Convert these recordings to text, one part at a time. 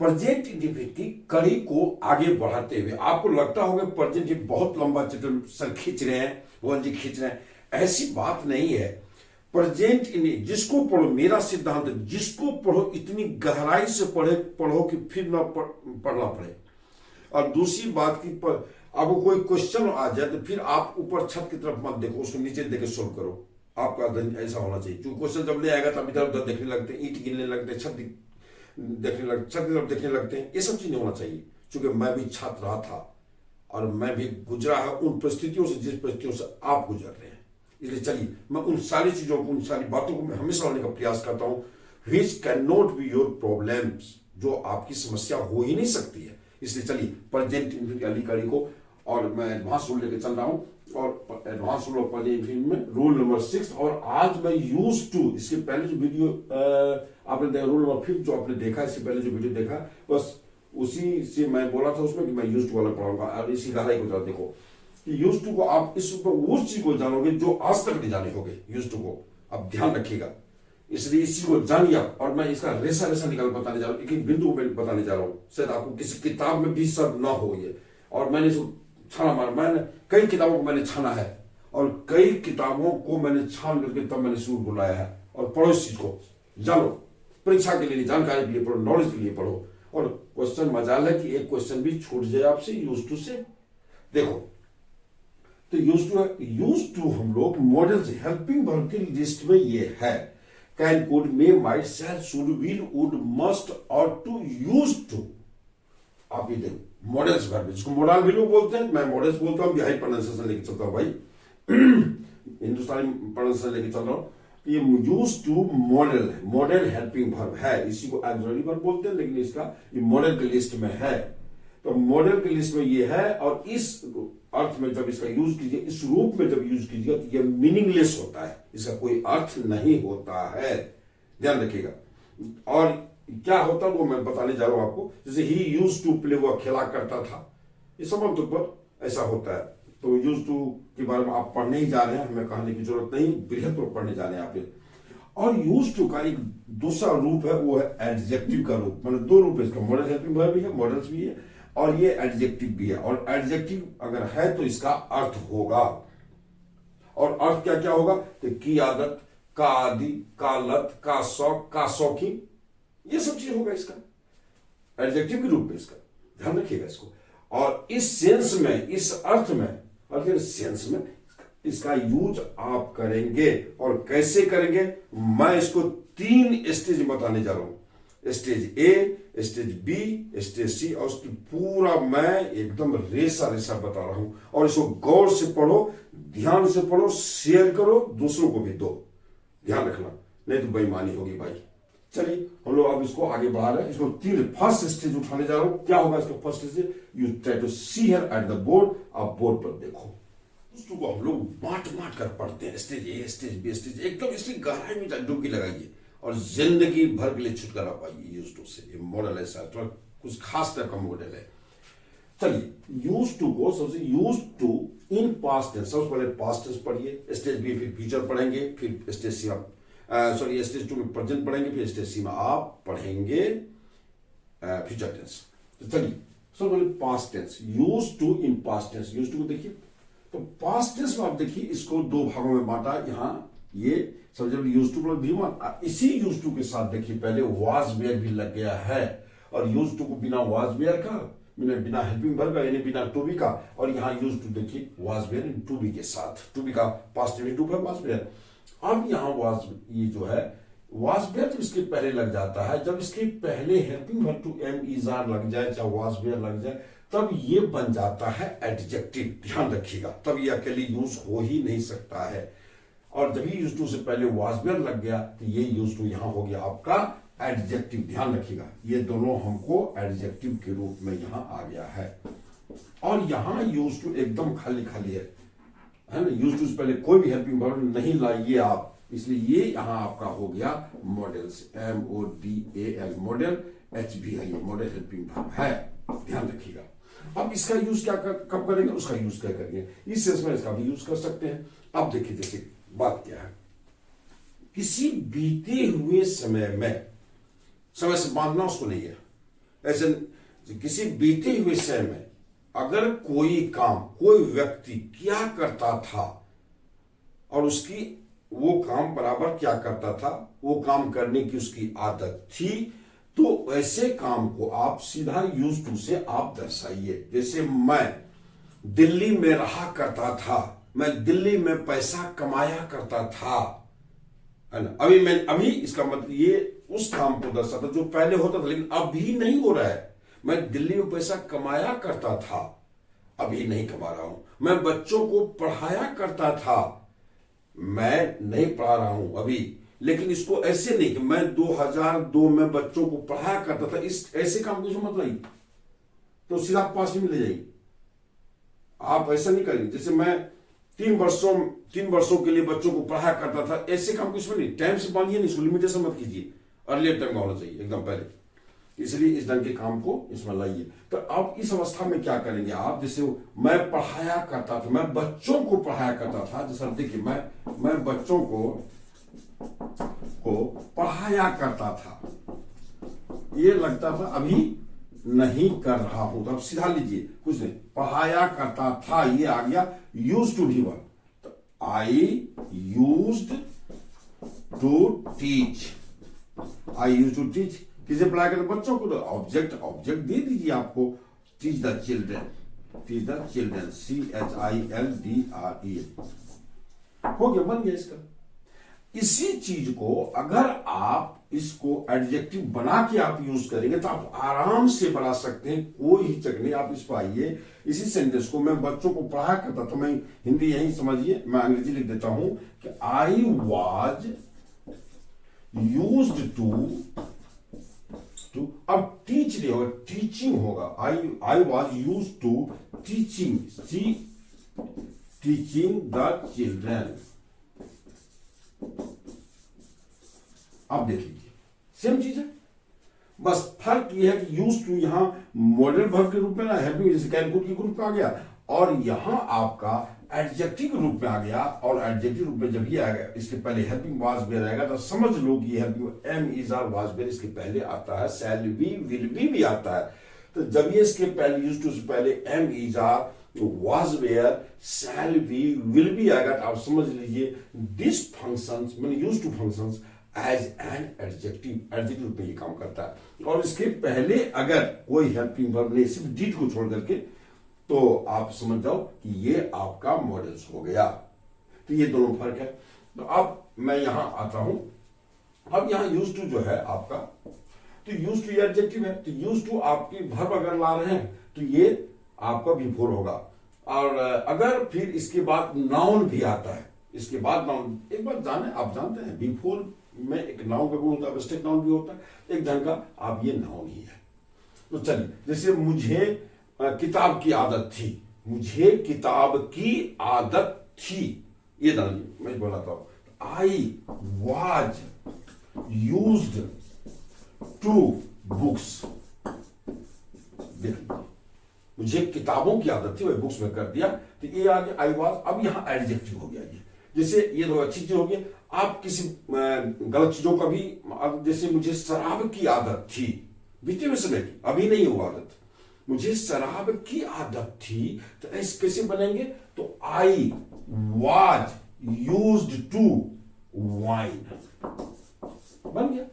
Present indefinite की कड़ी को आगे बढ़ाते हुए आपको लगता होगा प्रेजेंट ये बहुत लंबा चैप्टर सर खींच रहे हैं, भुवन जी खींच रहे हैं, ऐसी बात नहीं है। प्रेजेंट इन जिसको पढ़ो, मेरा सिद्धांत जिसको पढ़ो इतनी गहराई से पढ़ो कि फिर ना पढ़ना पड़े। और दूसरी बात की आपको कोई क्वेश्चन आ जाए तो फिर आप ऊपर छत की तरफ मत देखो, उसको नीचे देके सोल्व करो। आपका अध्ययन ऐसा होना चाहिए। जो क्वेश्चन जब ले आएगा तब इधर उधर देखने लगते हैं, ईंट गिनने लगते हैं, छत की तरफ देखने लगते हैं। ये सब चीज नहीं होना चाहिए। क्योंकि मैं भी छात्र रहा था और मैं भी गुजरा है उन परिस्थितियों से जिस परिस्थितियों से आप गुजर रहे हैं। इसलिए चलिए मैं उन सारी चीजों को, उन सारी बातों को मैं हमेशा लाने का प्रयास करता हूं which can not be your problems, जो आपकी समस्या हो ही नहीं सकती है। इसलिए चलिए प्रेजेंट इंडेफिनिट वाली कड़ी को, और मैं एडवांस रूल लेकर चल रहा हूं, और advance rule of present indefinite में रूल नंबर 6। और आज मैं यूज टू, इसके पहले जो वीडियो आपने देखा रूल नंबर 5 जो आपने देखा, इससे पहले जो वीडियो देखा बस उसी से मैं बोला था उसमें कि मैं यूज टू वाला पढ़ाऊंगा। और इसी गहराई को जरा देखो कि यूज टू को आप इस उस चीज को जानोगे जो आज तक नहीं जाने होगे। यूज टू को आप ध्यान रखिएगा, इसलिए इस चीज को जानिए आप। और मैं इसका रेसा रेसा निकाल बताने जा रहा हूँ, एक एक बिंदु को मैं बताने जा रहा हूँ। शायद आपको किसी किताब में भी सब ना हो ये। और मैंने इसको छाना मारा, मैंने कई किताबों को मैंने छाना है और कई किताबों को मैंने छान करके तब मैंने शुरू बुलाया है। और पढ़ो इस चीज को, जानो, परीक्षा के लिए, जानकारी के लिए पढ़ो, नॉलेज के लिए पढ़ो। और क्वेश्चन मजाल है कि एक क्वेश्चन भी छूट जाए आपसे यूज टू से। देखो तो यूज टू हम लोग मॉडल्स हेल्पिंग वर्ब की लिस्ट में ये है can, could, may, might, shall, should, will, would, must और टू, यूज टू। आप ये देखो मॉडल्स वर्ब, जिसको मॉडल भी लोग बोलते हैं, मैं मॉडल्स बोलता हूँ, बिहाई प्रोनाउंसिएशन लेके चलता हूँ भाई हिंदुस्तानी प्रोनाउंसिएशन लेके चल रहा हूँ। ये यूज टू मॉडल है, मॉडल हेल्पिंग वर्ब है, इसी को ऑक्सिलरी वर्ब बोलते हैं, लेकिन इसका ये मॉडल की लिस्ट में है। तो मॉडल की लिस्ट में ये है, और इस अर्थ में जब इसका यूज कीजिए, इस रूप में जब यूज कीजिए तो ये मीनिंगलेस होता है, इसका कोई अर्थ नहीं होता है, ध्यान रखिएगा। और क्या होता है वो मैं बताने जा रहा हूं आपको। जैसे ही यूज टू प्ले, वो खेला करता था, ये सामान्य तौर पर ऐसा होता है। तो यूज टू के बारे में आप पढ़ने ही जा रहे हैं, हमें कहने की जरूरत नहीं, बृहद पर पढ़ने जा रहे हैं आप। और यूज टू का एक दूसरा रूप है, वो है एडजेक्टिव का रूप। मतलब दो रूप है इसका, मॉडल हेल्पिंग वर्ब भी है, मॉडल्स भी है, और ये एडजेक्टिव भी है। और एडजेक्टिव अगर है तो इसका अर्थ होगा, और अर्थ क्या क्या होगा, तो की आदत, का आदि, का लत, का शौक, का शौकीन, ये सब चीज होगा इसका एडजेक्टिव के रूप में। इसका ध्यान रखिएगा इसको। और इस सेंस में, इस अर्थ में, और फिर सेंस में इसका यूज आप करेंगे। और कैसे करेंगे, मैं इसको 3 स्टेज बताने जा रहा हूं। स्टेज ए, स्टेज बी, स्टेज सी, और उसकी पूरा मैं एकदम रेसा रेसा बता रहा हूं। और इसको गौर से पढ़ो, ध्यान से पढ़ो, शेयर करो, दूसरों को भी दो। ध्यान रखना, नहीं तो बेईमानी होगी भाई। चलिए हम लोग अब इसको आगे बढ़ा रहे हैं। इसको 3 फर्स्ट स्टेज उठाने जा रहा हूं। क्या होगा इसका first stage, you try to see here at the board. आप बोर्ड पर देखो, उसको हम लोग बांट बांट कर पढ़ते हैं। स्टेज ए, स्टेज बी, स्टेज, एकदम इसकी गहराई में डुबकी लगाइए और जिंदगी भर के लिए छुटकारा पाइए यूज टू से। ये मॉडल ऐसा थोड़ा कुछ खास टाइप का मॉडल है। चलिए यूज टू को सबसे, use to in past tense, सबसे पहले पास्ट टेंस पढ़िए, स्टेज बी फिर फ्यूचर पढ़ेंगे, फिर स्टेज सी आप स्टेज 2 में प्रेजेंट पढ़ेंगे, फिर स्टेज सी में आप पढ़ेंगे फ्यूचर टेंस। तो चलिए सबसे पहले past tense, use to in past tense. Use to को देखिए, तो पास्ट टेंस में आप देखिए इसको 2 भागों में बांटा। यहां ये सबसे यूज टू प्लस, इसी यूज टू के साथ देखिए पहले वाज वेयर भी लग गया है। और यूज टू को बिना वाज वेयर का, बिना हेल्पिंग वर्ब का, यानी बिना टू बी का, और यहां यूज टू देखिए was were in to be के साथ, टू बी का पास्ट टेंस टू है वाज वेयर। अब यहां वाज, ये जो है वाज वेयर जब इसके पहले लग जाता है, जब इसके पहले helping verb to am is are लग जाए, चाहे वाज वेयर लग जाए, तब ये बन जाता है एडजेक्टिव। ध्यान रखिएगा, तब ये अकेले यूज हो ही नहीं सकता है। और जब ही यूज टू से पहले वाज वेयर लग गया तो ये यूज टू यहां हो गया आपका एडजेक्टिव। ध्यान रखिएगा, ये दोनों हमको एडजेक्टिव के रूप में यहां आ गया है। और यहां यूज टू एकदम खाली खाली है ना, यूज टू से पहले कोई भी हेल्पिंग वर्ब नहीं लाइए आप, इसलिए ये यहां आपका हो गया मॉडल्स, MODAL, मॉडल। HB है, ये मॉडल हेल्पिंग वर्ब है, ध्यान रखिएगा। अब इसका यूज क्या कब करेंगे, उसका यूज क्या करेंगे, इस सेंस में इसका भी यूज कर सकते हैं। अब देखिए जैसे बात क्या है, किसी बीते हुए समय में, समय से बांधना उसको नहीं है, ऐसे किसी बीते हुए समय में अगर कोई काम कोई व्यक्ति क्या करता था और उसकी वो काम बराबर क्या करता था, वो काम करने की उसकी आदत थी, तो ऐसे काम को आप सीधा यूज टू से आप दर्शाइए। जैसे मैं दिल्ली में रहा करता था, मैं दिल्ली में पैसा कमाया करता था, है ना। अभी इसका मतलब ये उस काम को दर्शाता जो पहले होता था लेकिन अभी नहीं हो रहा है। मैं दिल्ली में पैसा कमाया करता था, अभी नहीं कमा रहा हूं। मैं बच्चों को पढ़ाया करता था, मैं नहीं पढ़ा रहा हूं अभी। लेकिन इसको ऐसे नहीं कि मैं 2002 में बच्चों को पढ़ाया करता था, इस ऐसे काम को मत लाइए तो सीधा पास में ले जाइए। आप ऐसा नहीं करेंगे। जैसे मैं 3 वर्षों के लिए बच्चों को पढ़ाया करता था, ऐसे काम को इसमें नहीं, टाइम से बांधिए नहीं, इसको लिमिटेशन मत कीजिए, अर्लियर टाइम में होना चाहिए एकदम पहले। इसलिए इस ढंग के काम को इसमें लाइए। तो आप इस अवस्था में क्या करेंगे, आप जैसे मैं पढ़ाया करता था, मैं बच्चों को पढ़ाया करता था, जैसे देखिए मैं बच्चों को पढ़ाया करता था, ये लगता था अभी नहीं कर रहा हूं, तो अब सीधा लीजिए, कुछ नहीं, पढ़ाया करता था, ये आ गया यूज टू भी वन। तो I used to teach, I use to teach, किसे पढ़ाया करते, बच्चों को। तो ऑब्जेक्ट दे दीजिए आपको, टीच द चिल्ड्रेन, CHILDRE, हो गया, बन गया इसका। इसी चीज को अगर आप इसको एडजेक्टिव बना के आप यूज करेंगे तो आप आराम से बना सकते हैं, कोई हिचक नहीं। आप इस पर आइए, इसी सेंटेंस को मैं बच्चों को पढ़ाया करता था, मैं हिंदी यही समझिए, मैं अंग्रेजी लिख देता हूं कि आई वॉज यूज्ड टू, अब टीच नहीं होगा, टीचिंग होगा। I was use to teaching the children. आप देख लीजिए, सेम चीज है, बस फर्क यह है कि यूज टू यहां मॉडल वर्ब के रूप में ना, हेल्पिंग जैसे कैन कुड के ग्रुप में आ गया, और यहां आपका एडजेक्टिव रूप में आ गया। और एडजेक्टिव रूप में जब ये आएगा, इसके पहले हेल्पिंग वाज वेयर आएगा, तो समझ लो कि helping am is are was were इसके पहले आता है, शैल बी विल बी भी आता है। तो जब ये इसके पहले यूज टू से पहले am is are was were shall be will be आएगा, तो आप समझ लीजिए दिस फंक्शंस मैंने use to functions as an adjective रूप में ये काम करता है। और इसके पहले अगर कोई हेल्पिंग वर्ब नहीं, सिर्फ डिड को छोड़ करके, तो आप समझ जाओ कि ये आपका मॉडल्स हो गया। तो ये दोनों फर्क है। तो अब मैं यहां आता हूं, अब यहां यूज टू जो है आपका, तो यूज टू एडजेक्टिव है, तो यूज टू आपकी वर्ब अगर ला रहे हैं तो ये आपका बिफोर होगा। और अगर फिर इसके बाद नाउन भी आता है, इसके बाद नाउन, एक बात आप जानते हैं बिफोर में एक नाउन का गुण होता है, एब्स्ट्रैक्ट नाउन भी होता है एक ढंग का, आप ये नाउन ही है। तो चलिए, जैसे मुझे किताब की आदत थी, मुझे किताब की आदत थी, ये डालिए, मैं बोला था I was used to books. देखिए, मुझे किताबों की आदत थी, वही बुक्स में कर दिया, तो ये आ गया आई वाज। अब यहां एडजेक्टिव हो गया ये, जैसे ये तो अच्छी चीज हो गई। आप किसी गलत चीजों का भी, जैसे मुझे शराब की आदत थी, बीते हुए समय की, अभी नहीं हुआ आदत, मुझे शराब की आदत थी, तो ऐसे कैसे बनेंगे, तो I was used to wine, बन गया।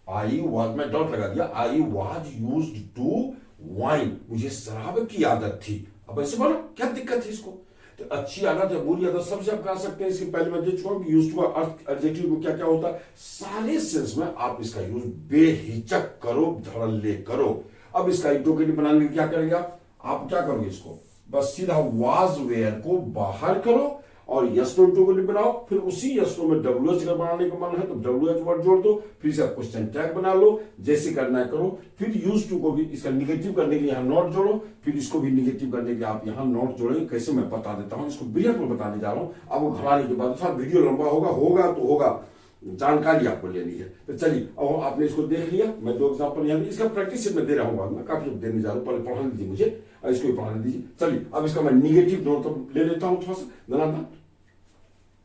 आई वाज, मैं डॉट लगा दिया, I was used to wine, मुझे शराब की आदत थी। अब ऐसे बोलो, क्या दिक्कत है इसको। तो अच्छी आदत है, बुरी आदत, सबसे आप कह सकते हैं। इसके पहले मैं दे चुका हूं कि यूज टू का अर्थ एडजेक्टिव में क्या क्या होता है, सारे सेंस में आप इसका यूज बेहिचक करो, धड़ल्ले करो। अब इसका इंट्रोगेटिव बनाने के क्या करेंगे आप क्या करोगे, इसको बस सीधा वाज वेयर को बाहर करो और यस नो इंट्रोगेटिव बनाओ, फिर उसी यस नो में डब्ल्यू एच बनाने का मन है तो डब्ल्यू एच वर्ड जोड़ दो, फिर से आप क्वेश्चन टैग बना लो, जैसे करना है करो। फिर यूज टू को भी इसका निगेटिव करने के लिए यहाँ नॉट जोड़ो, फिर इसको भी निगेटिव करने के लिए आप यहाँ नॉट जोड़ेंगे। कैसे मैं बता देता हूँ, इसको ब्रियत में बताने जा रहा हूँ। अब वो घबराने के बाद थोड़ा वीडियो लंबा होगा तो होगा, जानकारी आपको लेनी है। तो चलिए, अब आपने इसको देख लिया, मैं 2 एग्जांपल यहाँ इसका प्रैक्टिस मैं दे रहा हूँ, बाद में काफी देने जा रहा हूँ, पहले पढ़ाने दीजिए मुझे और इसको भी पढ़ाने दीजिए। चलिए, अब इसका मैं निगेटिव दोनों तो ले लेता हूँ थोड़ा सा धनाधन।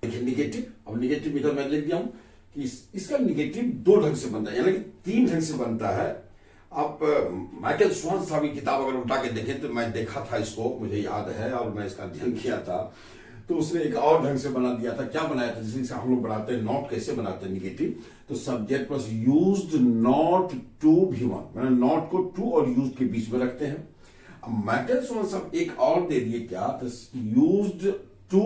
देखिए निगेटिव, अब निगेटिव इधर मैं लिख दिया हूं कि इसका निगेटिव 2 ढंग से बनता है, यानी कि 3 ढंग से बनता है। आप माइकल स्वान साहब की किताब अगर उठा के देखें तो मैं देखा था इसको, मुझे याद है और मैं इसका अध्ययन किया था। तो उसने एक और ढंग से बना दिया था। क्या बनाया था? जैसे हम लोग बनाते हैं नॉट, कैसे बनाते हैं निगेटिव, तो subject plus used not to V one, मैंने नॉट को टू और यूज्ड के बीच में रखते हैं। अब माइकल स्वान साहब एक और दे दिए, क्या? तो यूज्ड टू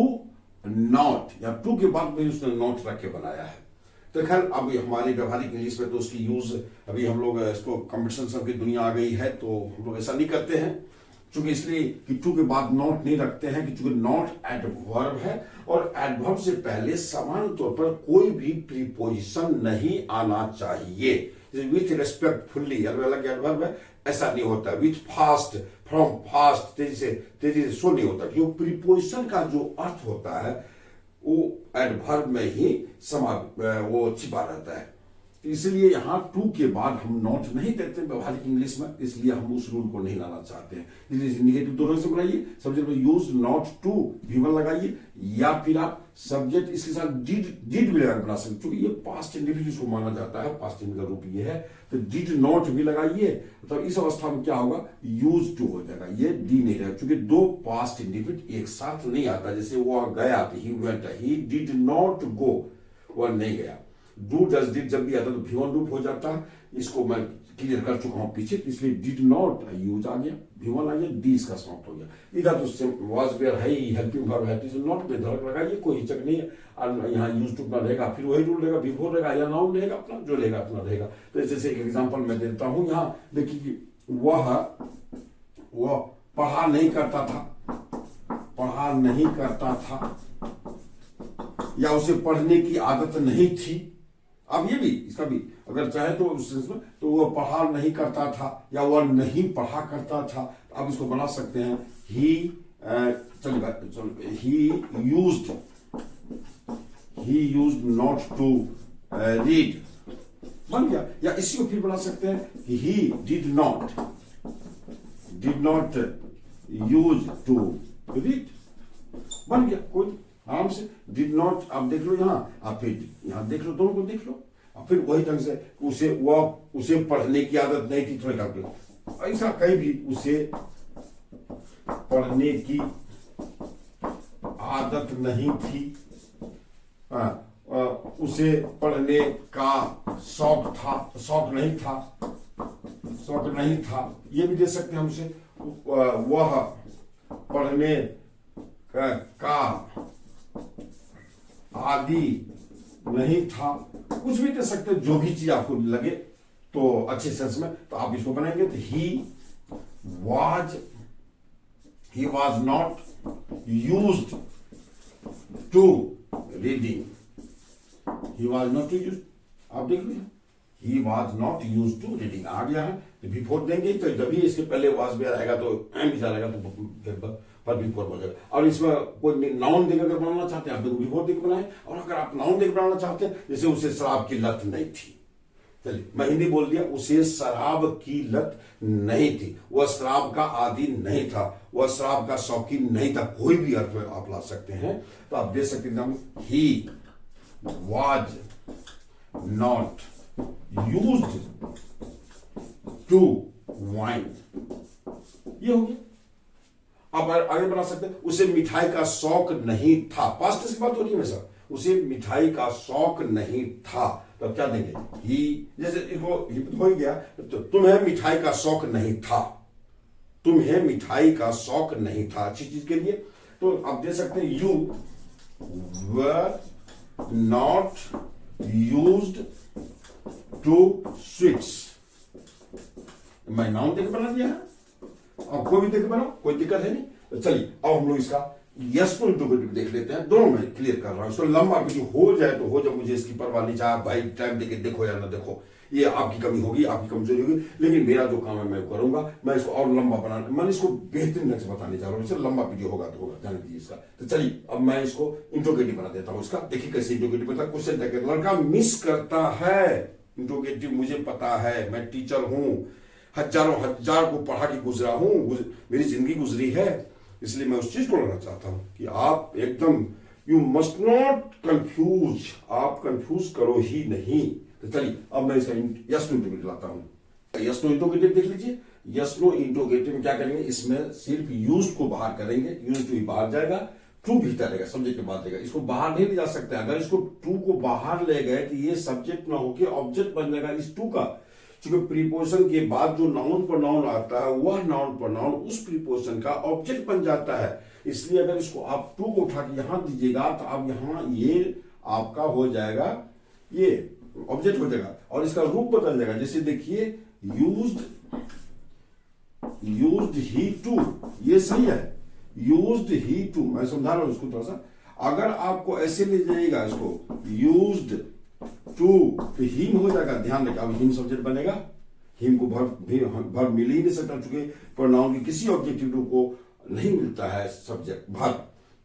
नॉट, या टू के बाद में उसने नॉट रख के बनाया है। तो खैर अब हमारी व्यवहारिक इंग्लिश में तो उसकी यूज, अभी हम लोग इसको कंपटीशन सब की दुनिया आ गई है, तो हम लोग ऐसा नहीं करते हैं, चूंकि इसलिए कि टू के बाद नॉट नहीं रखते हैं, कि चूंकि नॉट एडवर्ब है और एडवर्ब से पहले समान तौर पर कोई भी प्रीपोजिशन नहीं आना चाहिए। विथ रेस्पेक्टफुल्ली अलग एडवर्ब है, ऐसा नहीं होता। विथ फास्ट, फ्रॉम फास्ट, तेजी से, सो नहीं होता। जो प्रीपोजिशन का जो अर्थ होता है वो एडवर्ब में ही वो छिपा रहता है। इसलिए यहां टू के बाद हम नॉट नहीं देते व्यवहारिक इंग्लिश में, इसलिए हम उस रूल को नहीं लाना चाहते हैं। इसलिए निगेटिव दोनों से बनाइए, सब्जेक्ट में यूज नॉट टू भी1 लगाइए, या फिर आप सब्जेक्ट इसके साथ डिड भी लगा बना सकते, क्योंकि ये पास्ट इंडिफिनिट को माना जाता है, पास्ट इंडिफिनिट का रूप ये है। तो डिड नॉट भी लगाइए, तो इस अवस्था में क्या होगा? यूज टू हो जाएगा, ये डी नहीं रहेगा, क्योंकि दो पास्ट इंडिफिनिट एक साथ नहीं आता। जैसे वो गया तो he went, he did not go, वह नहीं गया। डू डज डिड जब भी आता तो भी1 रूप हो जाता है। इसको मैं क्लियर कर चुका हूं पीछे, इसलिए डिड नॉट यूज आ गया, भी1 आ गया, डी इसका समाप्त हो गया। इधर तो वाज वेयर है ही, हेल्पिंग वर्ब है, तो नॉट में धड़क लगाइए, कोई हिचक नहीं है। यहाँ यूज टू अपना रहेगा, फिर वही रूल रहेगा, बिफोर रहेगा, या नाउन रहेगा अपना, जो रहेगा अपना रहेगा। तो जैसे एक एग्जांपल मैं देता हूं, यहाँ देखिए कि वह पढ़ा नहीं करता था, पढ़ा नहीं करता था, या उसे पढ़ने की आदत नहीं थी। अब ये भी, इसका भी अगर चाहे तो उस सेंस में, तो वह पढ़ा नहीं करता था या वह नहीं पढ़ा करता था, तो आप इसको बना सकते हैं he, he used not to read, बन गया। या इसी को फिर बना सकते हैं कि he did not use to read, बन गया। कोई आराम से डिड नॉट, आप देख लो यहाँ, आप फिर यहाँ देख लो, दोनों को देख लो, और फिर वही ढंग से उसे पढ़ने की आदत नहीं थी, थोड़े कर ऐसा कहीं भी उसे पढ़ने की आदत नहीं थी, उसे पढ़ने का शौक नहीं था, ये भी दे सकते हैं हम उसे। वह पढ़ने का आदि नहीं था, कुछ भी दे सकते, जो भी चीज आपको लगे तो अच्छे सेंस में, तो आप इसको बनाएंगे तो he was not used to reading, he was not used, आप देख लीजिए, he was not used to reading आ गया है, तो बिफोर देंगे, तो जब भी इसके पहले वाज भी आएगा तो एम भी आएगा, तो पर बिफोर हो जाएगा। और इसमें कोई नाउन देकर बनाना चाहते हैं आप देखो, बिफोर देकर बनाए, और अगर आप नाउन देकर बनाना चाहते हैं, जैसे उसे शराब की लत नहीं थी, चलिए मैं हिंदी बोल दिया, उसे शराब की लत नहीं थी, वह शराब का आदी नहीं था, वह शराब का शौकीन नहीं था, कोई भी अर्थ में आप ला सकते हैं। तो आप दे सकते हैं he was not used to wine, ये हो गया। आप आगे बना सकते हैं, उसे मिठाई का शौक नहीं था, पास्ट की बात हो रही है हमेशा, उसे मिठाई का शौक नहीं था, तो क्या देंगे? ही, जैसे इसको हो गया, तो तुम्हें मिठाई का शौक नहीं था, तुम्हें मिठाई का शौक नहीं था, अच्छी चीज के लिए, तो आप दे सकते हैं you were not used to sweets, मैं नाउन देकर बना दिया है, अब कोई भी देख बनाओ, कोई दिक्कत है नहीं। तो चलिए अब हम लोग इसका यस टू इंटरोगेटिव देख लेते हैं, दोनों में क्लियर कर रहा हूं, इसको लंबा जो हो जाए तो हो जाए, मुझे इसकी परवाह नहीं, चाहे भाई टाइम देके देखो या ना देखो, ये आपकी कमी होगी, आपकी कमजोरी होगी, लेकिन मेरा जो काम है मैं करूंगा, मैं इसको और लंबा बनाना, मैं इसको बेहतरीन ढंग से बताने जा रहा हूँ, इससे लंबा वीडियो होगा तो होगा, जाने दीजिए इसका। तो चलिए अब मैं इसको इंट्रोगेटिव बना देता हूँ इसका, देखिए कैसे इंट्रोगेटिव बता। क्वेश्चन देखिए, लड़का मिस करता है, इंट्रोगेटिव मुझे पता है, मैं टीचर हूं, हजार को पढ़ा के गुजरा हूं, मेरी जिंदगी गुजरी है, इसलिए मैं उस चीज को लाना चाहता हूं कि आप एकदम यू मस्ट नॉट कंफ्यूज, आप कंफ्यूज करो ही नहीं। तो चलिए अब मैं इसका यस टू इंट्रोगेटिव लाता हूं। यस नो इंट्रोगेटिव देख लीजिए। यस नो इंट्रोगेटिव में क्या करेंगे, इसमें सिर्फ यूज्ड को बाहर करेंगे, यूज्ड ही बाहर जाएगा, टू भीतर रहेगा, सब्जेक्ट के बाद रहेगा। इसको बाहर नहीं ले जा सकते, अगर इसको टू को बाहर ले गए तो ये सब्जेक्ट ना होके ऑब्जेक्ट बन जाएगा इस टू का। क्योंकि प्रीपोजिशन के बाद जो नाउन पर नाउन आता है वह नाउन पर नाउन उस प्रीपोजिशन का ऑब्जेक्ट बन जाता है। इसलिए अगर इसको आप टू को उठा के यहां दीजिएगा तो अब यहां ये आपका हो जाएगा, ये ऑब्जेक्ट हो जाएगा और इसका रूप बदल जाएगा। जैसे देखिए यूज्ड ही टू, ये सही है, यूज्ड ही टू, मैं समझा रहा हूं इसको थोड़ा सा। अगर आपको ऐसे ले जाइएगा इसको यूज्ड टू तो हिम हो जाएगा, ध्यान रखिए। अब हिम सब्जेक्ट बनेगा, हिम को भर मिल ही नहीं सकता, चूंकि प्रोनाउन की किसी ऑब्जेक्टिव को नहीं मिलता है सब्जेक्ट भर,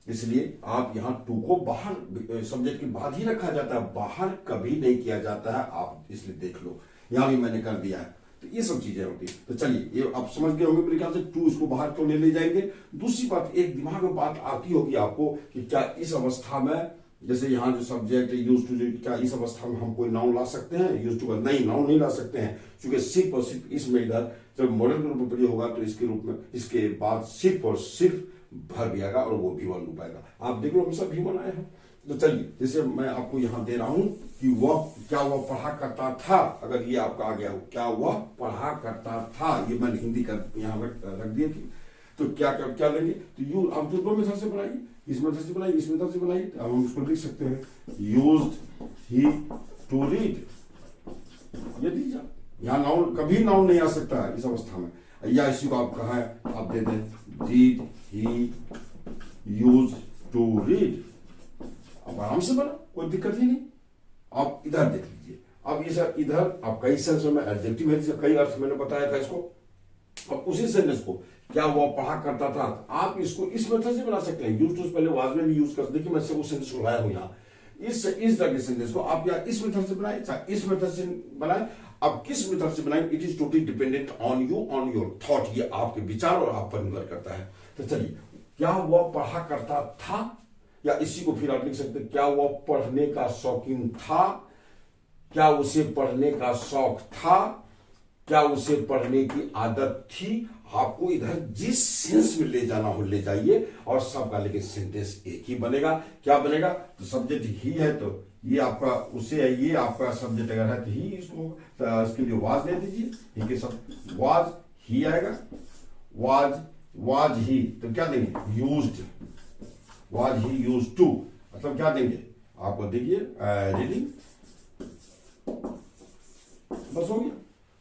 इसलिए आप यहां टू को बाहर सब्जेक्ट के बाद ही रखा जाता है, बाहर कभी नहीं किया जाता है। आप इसलिए देख लो, यहां भी मैंने कर दिया है। तो ये सब चीजें होती है। तो चलिए ये आप समझ गए होंगे मेरे ख्याल से, टू इसको बाहर क्यों ले जाएंगे। दूसरी बात, एक दिमाग में बात आती होगी आपको कि क्या इस अवस्था में, जैसे यहाँ जो सब्जेक्ट यूज टू, क्या इस अवस्था में हम कोई नाउन ला सकते हैं यूज टू का? नहीं, नाउन नहीं ला सकते हैं, क्योंकि सिर्फ और सिर्फ इसमें इधर जब मॉडल के रूप में प्रयोग होगा तो इसके रूप में, इसके बाद सिर्फ और सिर्फ भर भी आएगा और वो भी1 रूप आएगा। आप देख लो हमेशा भी1 आए हैं। तो चलिए, जैसे मैं आपको यहां दे रहा हूं कि क्या वह पढ़ा करता था, अगर ये आपका आ गया हो, क्या वह पढ़ा करता था, ये मैंने हिंदी का यहां रख दिए थी। तो क्या लेंगे, तो यू आप जो दो मेथड से बनाइए, इस मेथड से बनाइए, इस मेथड से बनाइए, तो अब हम उसको लिख सकते हैं यूज्ड ही टू रीड, ये दीजिए। यहाँ नाउन, कभी नाउन नहीं आ सकता है इस अवस्था में, या इसी को आप कहा है आप दे दें did he use to read, अब आराम से बना, कोई दिक्कत ही नहीं। आप इधर देख लीजिए, अब ये सर इधर आप कई सेंस में एडजेक्टिव है, कई अर्थ मैंने बताया था इसको। अब उसी सेंटेंस को क्या वो पढ़ा करता था, आप इसको इस मेथड से बना सकते हैं। यूज टू पहले वाज में भी यूज कर, देखिए मैं उस सेंटेंस को लाया हूं यहाँ, इस तरह के सेंटेंस को आप या इस मेथड से बनाए, चाहे इस मेथड से बनाए। अब किस मेथड से बनाए, it is totally dependent on you, on your thought, ये आपके विचार और आप पर निर्भर करता है। तो चलिए, क्या वह पढ़ा करता था, या इसी को फिर आप लिख सकते हैं क्या वह पढ़ने का शौकीन था, क्या उसे पढ़ने का शौक था, क्या उसे पढ़ने की आदत थी। आपको इधर जिस सेंस में ले जाना हो ले जाइए, और सबका लेकिन सेंटेंस एक ही बनेगा। क्या बनेगा, तो सब्जेक्ट ही है तो ये आपका उसे है, ये आपका सब्जेक्ट अगर है तो ही, इसको तो इसके लिए वाज दे दीजिए, ठीक है, सब वाज ही आएगा, वाज ही, तो क्या देंगे used, was he used to, मतलब क्या देंगे आपको, देखिए रीडिंग, बस हो गया,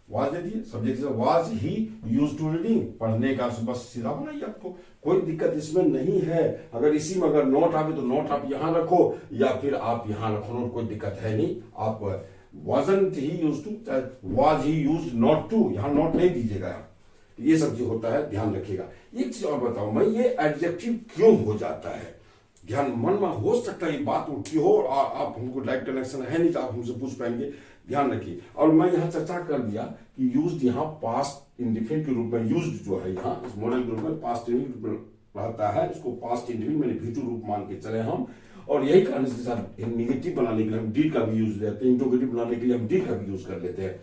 वाज दे दिए, सब्जेक्ट से was he used to reading, पढ़ने का, बस सीधा बनाइए, आपको कोई दिक्कत इसमें नहीं है। अगर इसी में अगर नोट आवे तो नोट आप यहां रखो, या फिर आप यहां रखो, नोट कोई दिक्कत है नहीं। आप wasn't he used to, was he used not to, यहां नोट नहीं दीजिएगा। ये सब जो होता है ध्यान रखिएगा। एक चीज और बताऊं मैं, ये एडजेक्टिव क्यों हो जाता है, ध्यान मन में हो सकता है ये बात उठती हो और आप हमको डायरेक्ट कनेक्शन है नहीं तो आप हमसे पूछ पाएंगे, ध्यान रखिए। और मैं यहाँ चर्चा कर दिया कि यूज्ड यहाँ पास्ट इंडिफिनिट के रूप में, यूज्ड जो है यहाँ इस मॉडल के रूप में पास्ट इंडिफिनिट रूप में रहता है, इसको पास्ट इंडिफिनिट मैंने V2 रूप मान के चले हम, और यही कारण इसके साथ निगेटिव बनाने के लिए हम डिड का भी यूज लेते हैं, इंट्रोगेटिव बनाने के लिए हम डिड का भी यूज कर लेते हैं।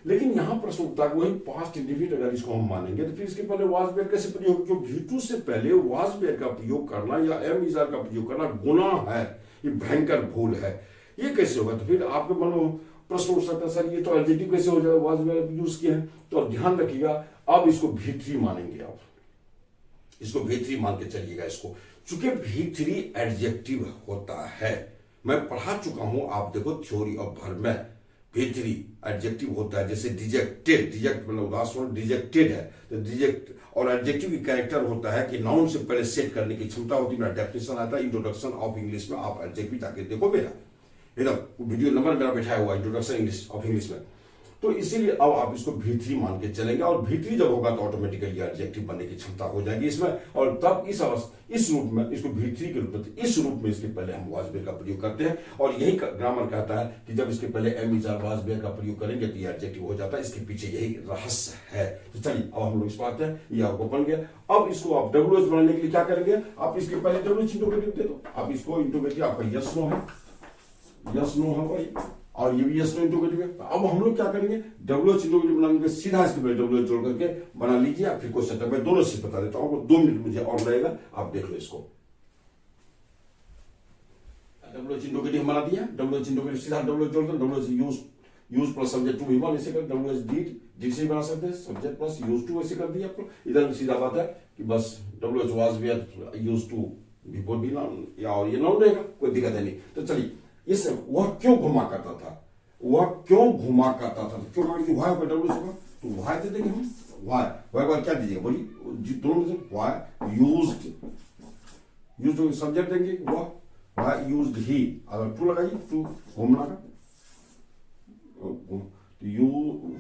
लेकिन यहां प्रश्न उठता है वही पास्ट इंडिफिनिट अगर इसको हम मानेंगे तो फिर इसके पहले वाज वेयर कैसे प्रयोग, क्योंकि V2 से पहले वाज वेयर का प्रयोग करना या एम इज आर का प्रयोग करना गुनाह है, ये भयंकर भूल है। ये कैसे होगा, तो फिर आपके मन में प्रश्न उठ सकता है सर ये तो एडजेक्टिव कैसे हो जाएगा, वाज वेयर यूज किया है। तो ध्यान रखिएगा, अब इसको V3 मानेंगे, आप इसको V3 मान के चलिएगा इसको, चूंकि V3 एडजेक्टिव होता है, मैं पढ़ा चुका हूं, आप देखो थ्योरी ऑफ वर्ब में V3 एडजेक्टिव होता है। जैसे डिजेक्टेड, डिजेक्ट मतलब उदास होना, डिजेक्टेड है तो डिजेक्ट, और एडजेक्टिव की कैरेक्टर होता है कि नाउन से पहले सेट करने की क्षमता होती है। मेरा डेफिनेशन आता है इंट्रोडक्शन ऑफ इंग्लिश में, आप एडजेक्टिव जाके देखो, मेरा एकदम वीडियो नंबर मेरा बैठाया हुआ इंट्रोडक्शन इंग्लिश ऑफ इंग्लिश में। तो इसीलिए अब आप इसको V3 मान के चलेंगे, और V3 जब होगा तो ऑटोमेटिकली एडजेक्टिव बनने की क्षमता हो जाएगी इसमें, और तब इस रूप में इसको V3 के रूप में, इस रूप में इसके पहले हम वाज वेयर का प्रयोग करते हैं। और यही ग्रामर कहता है कि जब इसके पहले am is are was were का प्रयोग करेंगे तो ये एडजेक्टिव हो जाता है। इसके पीछे यही रहस्य है। तो चलिए अब हम लोग इस पर आते हैं, ये आपको बन गया। अब इसको आप WH बनाने के लिए क्या करेंगे, आप इसके पहले WH इंट्रोगेटिव दे दो, आप इसको इंट्रोगेटिव आपका यस नो है, यस नो है भाई, और ये भी यस नो इंटरोगेटिव है। अब हम लोग क्या करेंगे, WH इंटरोगेटिव बनाएंगे, सीधा इसके पहले WH जोड़ करके बना लीजिए। फिर क्वेश्चन टैग मैं दोनों से बता देता हूँ, 2 मिनट मुझे और लगेगा, आप देख लो इसको। WH इंटरोगेटिव बना दिया, WH इंटरोगेटिव सीधा WH जोड़ दो, WH use plus subject to V one ऐसे कर, WH डीड से बना सकते हैं, सब्जेक्ट प्लस यूज टू ऐसे कर दिया आपको। इधर सीधा बात है कि बस WH was were use to before be noun, या और ये नाउन रहेगा, कोई दिक्कत है नहीं। तो चलिए, इस वह क्यों घुमा करता था, वह क्यों घुमा करता था, क्यों वाई पर WH होगा, तो वाई दे देंगे हम, वाई क्या दीजिएगा बोलिए, दोनों में से वाई यूज्ड सब्जेक्ट देंगे, वाई यूज्ड ही, अगर टू लगाइए, टू घूमना का,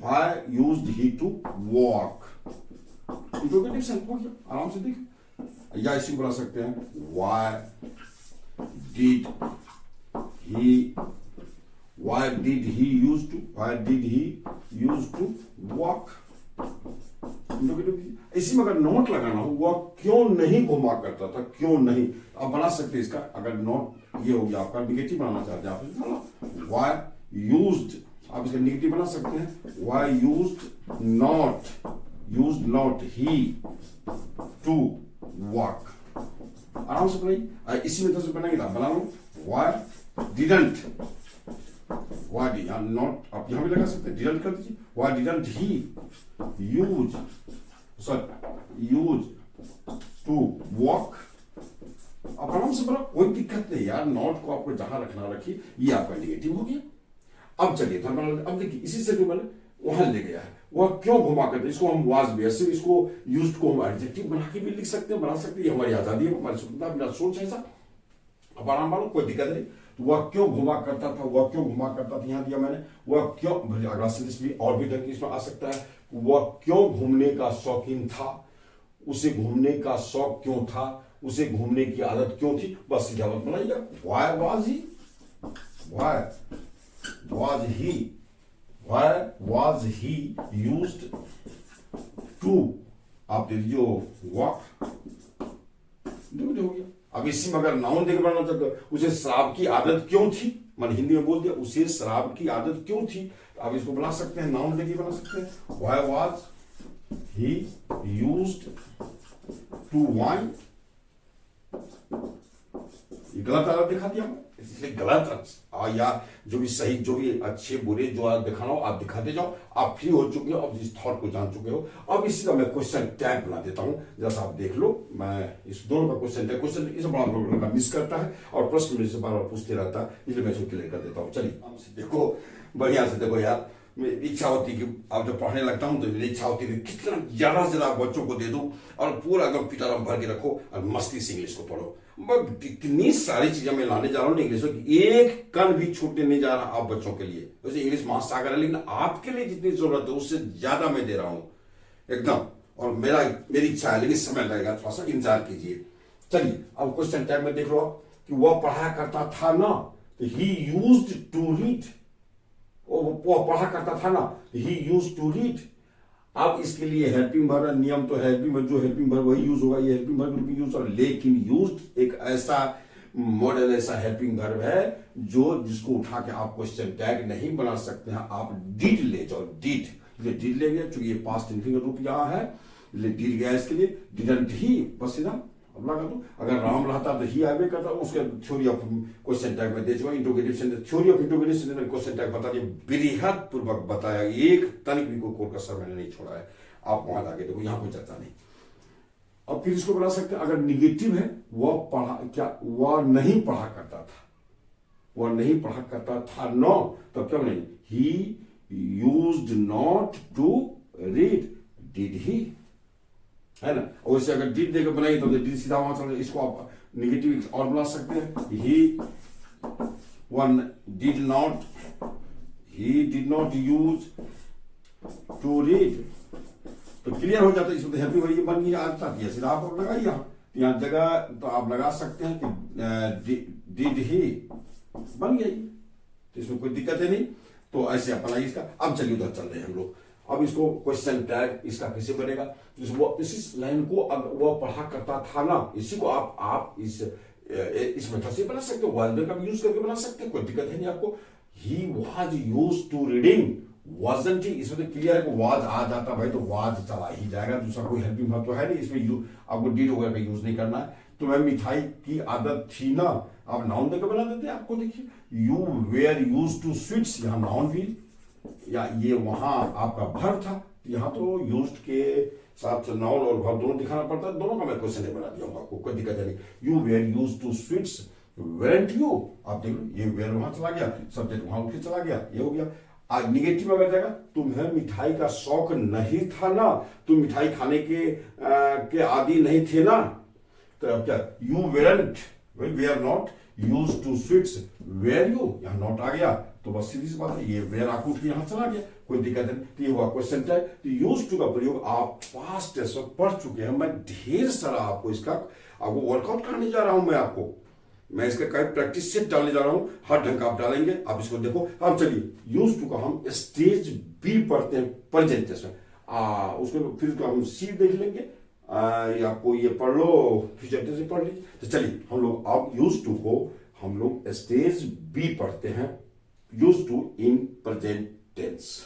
why used he to walk, interrogative sense हो गया, आराम से देख। या इसी बना सकते हैं, why did he used to walk, इसी में अगर नोट लगाना हो, वह क्यों नहीं घुमा करता था, क्यों नहीं, आप बना सकते हैं इसका। अगर नोट ये हो गया आपका, निगेटिव बनाना चाहते हैं आप, why used, आप इसका निगेटिव बना सकते हैं, why used not he to walk, आराम से बनाइए। इसी में तो बनाएंगे, आप बना लो, why didn't not, आप यहां भी लगा सकते हैं, didn't कर दीजिए, why didn't he use to walk, आप आराम से बना, कोई दिक्कत नहीं यार। नॉट को आपको जहां रखना रखिए, ये आपका निगेटिव हो गया। अब चलिए, अब देखिए, इसी से जो मैंने वहां ले गया है, वह क्यों घुमा करते, इसको हम वाज बेसिव, इसको यूज्ड को हम एडजेक्टिव बना के भी लिख सकते हैं, बना सकते हैं, हमारी आजादी है, हमारी स्वतंत्रता, बिना सोच ऐसा, अब आराम मानो, कोई दिक्कत नहीं। तो वह क्यों घुमा करता था, वह क्यों घुमा करता था, यहां दिया मैंने, वह क्यों, अगला सेंटेंस भी और भी ढंग के इसमें आ सकता है, वह क्यों घूमने का शौकीन था, उसे घूमने का शौक क्यों था, उसे घूमने की आदत क्यों थी, बस सीधा बात बनाइए, why was he used to, आप दे दीजिए walk, हो गया। अब इसी में अगर नाउन देकर बनाना चाहते हो, उसे शराब की आदत क्यों थी, मैंने हिंदी में बोल दिया, उसे शराब की आदत क्यों थी, आप इसको बना सकते हैं, नाउन देकर बना सकते हैं, why was he used to wine, ये गलत आदत दिखा दिया, इसलिए गलत या जो भी सही, जो भी अच्छे बुरे जो आप दिखाना हो आप दिखाते जाओ। आप फ्री हो चुके हो, अब इस थॉट को जान चुके हो। अब इसी का मैं क्वेश्चन टैग बना देता हूं, जैसा आप देख लो, मैं इस दोनों का क्वेश्चन टैग, इसे बड़ा लोगों का मिस करता है और प्रश्न मेरे से बार बार पूछते रहता है, इसलिए मैं इसको क्लियर कर देता हूँ। चलिए देखो, बढ़िया से देखो यार, मेरी इच्छा होती कि अब जब पढ़ने लगता हूं तो मेरी इच्छा होती है कितना ज्यादा से ज्यादा बच्चों को दे दूं और पूरा एकदम पिटाराम भर के रखो और मस्ती से इंग्लिश को पढ़ो। इतनी सारी चीजें मैं लाने जा रहा हूँ इंग्लिश की, एक कण भी छूटने नहीं जा रहा आप बच्चों के लिए। वैसे इंग्लिश महासागर है, लेकिन आपके लिए जितनी जरूरत है उससे ज्यादा मैं दे रहा हूं एकदम, और मेरी इच्छा है, लेकिन समय लगेगा, थोड़ा सा इंतजार कीजिए। चलिए अब क्वेश्चन टाइम में देख लो कि वह पढ़ा करता था ना, ही यूज्ड टू रीड, वो पढ़ा करता था ना, ही यूज्ड टू रीड। अब इसके लिए हेल्पिंग वर्ब नियम तो हेल्पिंग वर्ब, जो हेल्पिंग वर्ब वही यूज होगा, ये हेल्पिंग वर्ब भी यूज होगा, लेकिन यूज्ड एक ऐसा मॉडल, ऐसा हेल्पिंग वर्ब है जो जिसको उठा के आप क्वेश्चन टैग नहीं बना सकते हैं, आप डिड ले जाओ, डिड ले गया, चूंकि ये पास्ट इंफिनिटिव रूप यहां है, डिड गया इसके लिए, डिडंट ही, बस सीधा अब लगा दो। अगर राम रहता तो ही आगे करता, उसके थ्योरी ऑफ क्वेश्चन टैग में दे चुका, interrogative sentence, theory of interrogative sentence question tag बता दिया, बृहद पूर्वक बताया, एक तनिक भी कोई कसर मैंने नहीं छोड़ा है, आप वहां जाके देखो, यहां कोई चर्चा नहीं। अब फिर इसको बना सकते हैं, अगर निगेटिव है, वह पढ़ा क्या, वह नहीं पढ़ा करता था, वह नहीं पढ़ा करता था नो, तब क्या नहीं, he used not to read, did he, है ना। वैसे अगर डिड देकर बनाई तो डिड सीधा वहां चल, इसको आप निगेटिव और बना सकते हैं, he one did not use to read, तो क्लियर हो जाता है। इसमें तो हैप्पी वही बन गई आता है, सीधा आप लगाइए यहाँ जगह, तो आप लगा सकते हैं कि डिड ही बन गई, तो इसमें कोई दिक्कत है नहीं। तो ऐसे आप बनाइए इसका। अब चलिए उधर चल रहे हैं हम लोग, अब इसको क्वेश्चन टैग इसका कैसे बनेगा, इसी लाइन को वह पढ़ा करता था ना, इसी को आप इस मेथड से बना सकते हो, वाइल का यूज करके बना सकते हैं, कोई दिक्कत है नहीं आपको। He was use to reading, wasn't he, इसमें तो क्लियर है कि वाज आ जाता भाई तो वाज चला ही जाएगा, दूसरा कोई हेल्पिंग वर्ब तो है नहीं इसमें, आपको डीड वगैरह का यूज नहीं करना है। तो मैं मिठाई की आदत थी ना, आप नाउन देकर बना देते हैं। आपको देखिए you were use to sweets, यहाँ नाउन भी, या ये वहां आपका वर्ब था, यहाँ तो यूज्ड के साथ नाउन और वर्ब दोनों दिखाना पड़ता है, दोनों का मैं क्वेश्चन नहीं बना दिया हूँ, आपको कोई दिक्कत नहीं। You were use to sweets weren't you, आप देख लो ये वेयर वहां चला गया, सब्जेक्ट वहां उठ के चला गया, ये हो गया। आज निगेटिव में जाएगा, तुम्हें मिठाई का शौक नहीं था ना, तुम मिठाई खाने के आदि नहीं थे ना, तो अब क्या, you weren't, we are not use to sweets were you, यहाँ नॉट आ गया तो बस सीधी सी बात है, ये वेयर आपको उठ के यहाँ चला गया, कोई दिक्कत नहीं। तो ये हुआ क्वेश्चन टाइप। तो यूज टू का प्रयोग आप पास्ट टेंस में पढ़ चुके हैं, मैं ढेर सारा आपको इसका आपको वर्कआउट कराने जा रहा हूं, मैं इसका कई प्रैक्टिस सेट डालने जा रहा हूं, हर ढंग का आप डालेंगे, आप इसको देखो। अब चलिए यूज टू का हम स्टेज बी पढ़ते हैं प्रेजेंट टेंस में, उसको फिर तो हम सी देख लेंगे, या आपको ये पढ़ लो फ्यूचर टेंस में पढ़ लीजिए। तो चलिए हम लोग अब यूज टू को हम लोग स्टेज बी पढ़ते हैं, use to in present tense.